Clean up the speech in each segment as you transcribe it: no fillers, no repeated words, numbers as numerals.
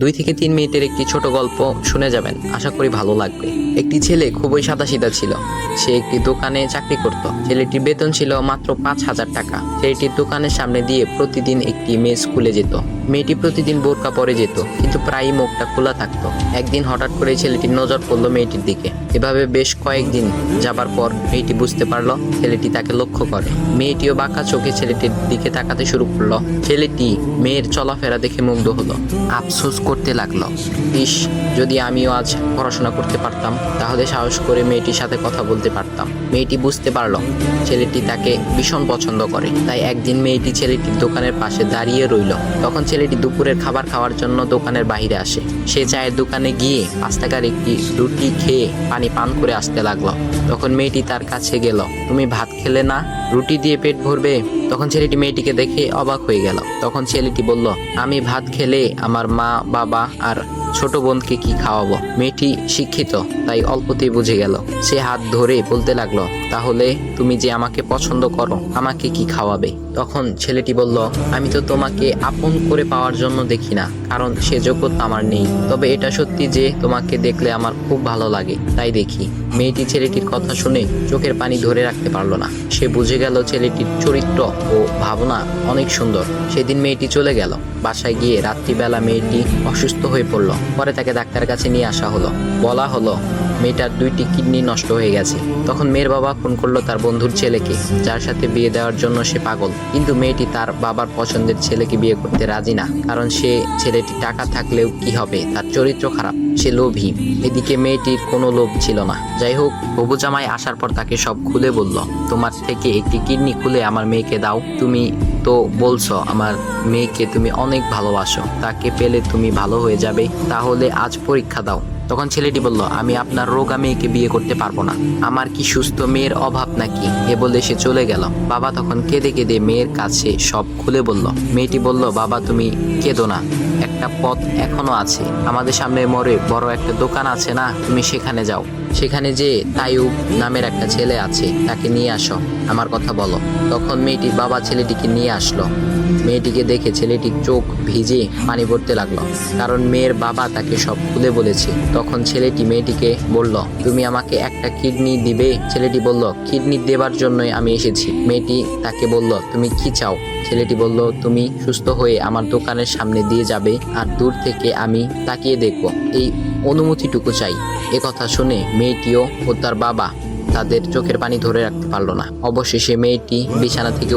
2 থেকে 3 মিনিটের একটি ছোট গল্প শুনে যাবেন, আশা করি ভালো লাগবে। একটি ছেলে খুবই সাদাসিধা ছিল। সে একটি দোকানে চাকরি করত। ছেলেটির বেতন ছিল মাত্র 5,000 টাকা। ছেলেটির দোকানের সামনে দিয়ে প্রতিদিন একটি মেয়ে স্কুলে যেত। মেয়েটি প্রতিদিন বোরকা পরে যেত, কিন্তু প্রায়ই মুখটা খোলা থাকতো। একদিন হঠাৎ করে ছেলেটির নজর পড়লো মেয়েটির দিকে। এভাবে বেশ কয়েকদিন যাবার পর মেয়েটি বুঝতে পারলো ছেলেটি তাকে লক্ষ্য করে। মেয়েটিও বাঁকা চোখে ছেলেটির দিকে তাকাতে শুরু করলো। ছেলেটি মেয়ের চলাফেরা দেখে মুগ্ধ হলো। আফসোস করতে লাগলো, ইস, যদি আমিও আজ পড়াশোনা করতে পারতাম, তাহলে সাহস করে মেয়েটির সাথে কথা বলতে পারতাম। মেয়েটি বুঝতে পারলো ছেলেটি তাকে ভীষণ পছন্দ করে। তাই একদিন মেয়েটি ছেলেটির দোকানের পাশে দাঁড়িয়ে রইল। তখন ছেলেটি দুপুরের খাবার খাওয়ার জন্য দোকানের বাইরে আসে। সে চায়ের দোকানে গিয়ে 5 টাকার একটি রুটি খেয়ে পানি পান করে আসতে লাগলো। তখন মেয়েটি তার কাছে গেল। তুমি ভাত খেলে না, রুটি দিয়ে পেট ভরবে? তখন ছেলেটি মেয়েটিকে দেখে অবাক হয়ে গেল। তখন ছেলেটি বলল, আমি ভাত খেলে আমার মা, বাবা আর ছোট বোনকে কি খাওয়াবো? মেয়েটি শিক্ষিত, তাই অল্পতেই বুঝে গেল। সে হাত ধরে বলতে লাগলো, তাহলে তুমি যে আমাকে পছন্দ করো, আমাকে কি খাওয়াবে? তখন ছেলেটি বলল, আমি তো তোমাকে আপন করে পাওয়ার জন্য দেখি না, কারণ সে যোগ্যতা আমার নেই। তবে এটা সত্যি যে তোমাকে দেখলে আমার খুব ভালো লাগে, তাই দেখি। মেয়েটি ছেলেটির কথা শুনে চোখের পানি ধরে রাখতে পারলো না। সে বুঝে গেল ছেলেটির চরিত্র ও ভাবনা অনেক সুন্দর। সেদিন মেয়েটি চলে গেল। বাসায় গিয়ে রাত্রিবেলা মেয়েটি অসুস্থ হয়ে পড়ল। পরে তাকে ডাক্তারের কাছে নিয়ে আসা হলো। বলা হলো মেয়েটার 2টি কিডনি নষ্ট হয়ে গেছে। তখন মেয়ের বাবা ফোন করলো তার বন্ধুর ছেলেকে, যার সাথে বিয়ে দেওয়ার জন্য সে পাগল। কিন্তু মেয়েটি তার বাবার পছন্দের ছেলেকে বিয়ে করতে রাজি না, কারণ সে ছেলেটি টাকা থাকলেও কি হবে, তার চরিত্র খারাপ, সে লোভী। এদিকে মেয়েটির কোনো লোভ ছিল না। যাই হোক, হবু জামাই আসার পর তাকে সব খুলে বলল, তোমার থেকে একটি কিডনি খুলে আমার মেয়েকে দাও। তুমি তো বলছো আমার মেয়েকে তুমি অনেক ভালোবাসো, তাকে পেলে তুমি ভালো হয়ে যাবে, তাহলে আজ পরীক্ষা দাও। তখন ছেলেটি বলল, আমি আপনার রোগা মেয়েকে বিয়ে করতে পারবো না, আমার কি সুস্থ মেয়ের অভাব নাকি? এ বলে সে চলে গেল। বাবা তখন কেঁদে কেঁদে মেয়ের কাছে সব খুলে বলল। মেয়েটি বলল, বাবা তুমি কেঁদো না, একটা পথ এখনো আছে, আমাদের সামনে মোড়ে বড় একটা দোকান আছে না, তুমি সেখানে যাও। সেখানে যে তাইয়ুব নামের একটা ছেলে আছে, তাকে নিয়ে আসো, আমার কথা বলো। তখন মেয়েটির বাবা ছেলেটিকে নিয়ে আসলো। মেয়েটিকে দেখে ছেলেটির চোখ ভিজে পানি পড়তে লাগলো, কারণ মেয়ের বাবা তাকে সব খুলে বলেছে। তখন ছেলেটি মেয়েটিকে বলল, তুমি আমাকে একটা কিডনি দিবে? ছেলেটি বলল, কিডনি দেবার জন্যই আমি এসেছি। মেয়েটি তাকে বলল, তুমি কি চাও? ছেলেটি বলল, তুমি সুস্থ হয়ে আমার দোকানের সামনে দিয়ে যাবে, আর দূর থেকে আমি তাকিয়ে দেখব, এই অনুমতিটুকু চাই। এ কথা শুনে মেয়েটিও ও তার বাবা তাদের চোখের পানি ধরে রাখতে পারলো না। অবশেষে মেয়েটি বিছানা থেকে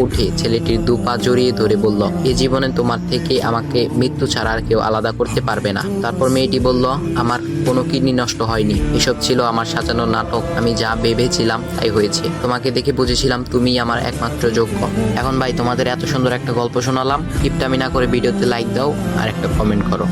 উঠে ছেলেটির 2 পা জড়িয়ে ধরে বলল, এ জীবনে তোমার থেকে আমাকে মৃত্যু ছাড়া আর কেউ আলাদা করতে পারবে না। তারপর মেয়েটি বলল, আমার কোনো কিডনি নষ্ট হয়নি, এসব ছিল আমার সাজানো নাটক, আমি যা ভেবেছিলাম তাই হয়েছে। তোমাকে দেখে বুঝেছিলাম তুমিই আমার একমাত্র যোগ্য। এখন ভাই, তোমাদের এত সুন্দর একটা গল্প শোনালাম, কিপটামি না করে ভিডিওতে লাইক দাও আর একটা কমেন্ট করো।